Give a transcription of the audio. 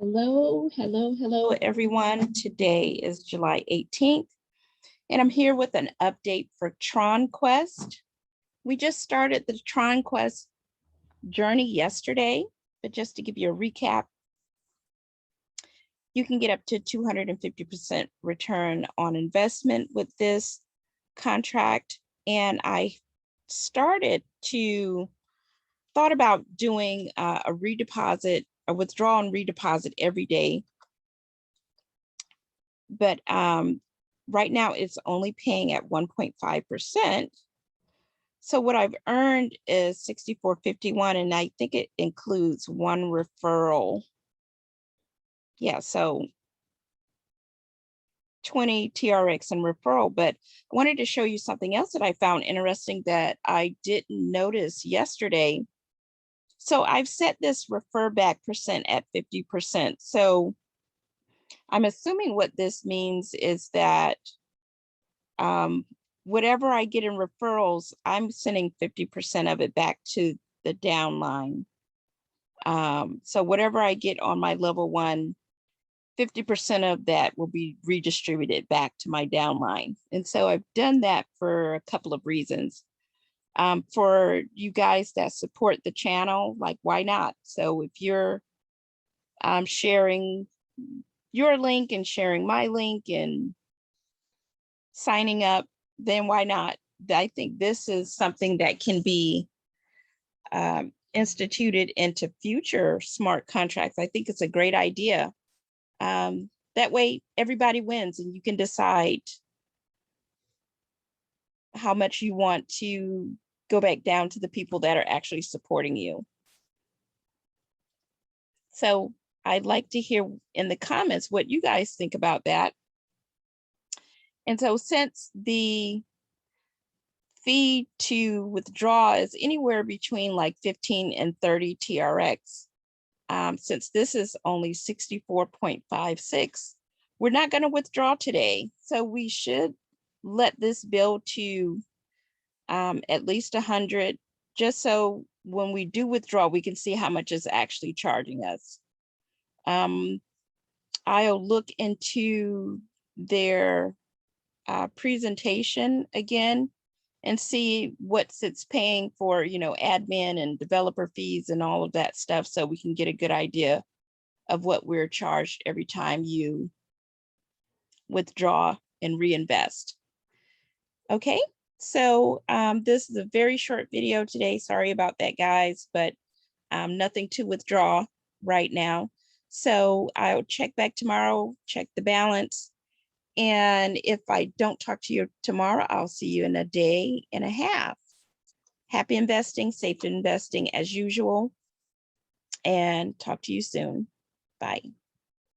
Hello, everyone. Today is July 18th, and I'm here with an update for Tronquest. We just started the Tronquest journey yesterday, but just to give you a recap, you can get up to 250% return on investment with this contract. And I thought about doing a withdraw and redeposit every day. But right now it's only paying at 1.5%. So what I've earned is $64.51, and I think it includes one referral. Yeah, so 20 TRX and referral. But I wanted to show you something else that I found interesting that I didn't notice yesterday. So I've set this refer back percent at 50%. So I'm assuming what this means is that whatever I get in referrals, I'm sending 50% of it back to the downline. So whatever I get on my level one, 50% of that will be redistributed back to my downline. And so I've done that for a couple of reasons. For you guys that support the channel, like, why not? So if you're sharing your link and sharing my link and signing up, then why not? I think this is something that can be instituted into future smart contracts. I think it's a great idea. That way everybody wins, and you can decide how much you want to go back down to the people that are actually supporting you. So I'd like to hear in the comments what you guys think about that. And so since the fee to withdraw is anywhere between like 15 and 30 TRX, since this is only 64.56, we're not going to withdraw today. So we should let this build to at least 100, just so when we do withdraw, we can see how much is actually charging us. I'll look into their presentation again and see what it's paying for, admin and developer fees and all of that stuff, so we can get a good idea of what we're charged every time you withdraw and reinvest. Okay, so this is a very short video today. Sorry about that, guys, but nothing to withdraw right now. So I'll check back tomorrow, check the balance. And if I don't talk to you tomorrow, I'll see you in a day and a half. Happy investing, safe investing as usual, and talk to you soon. Bye.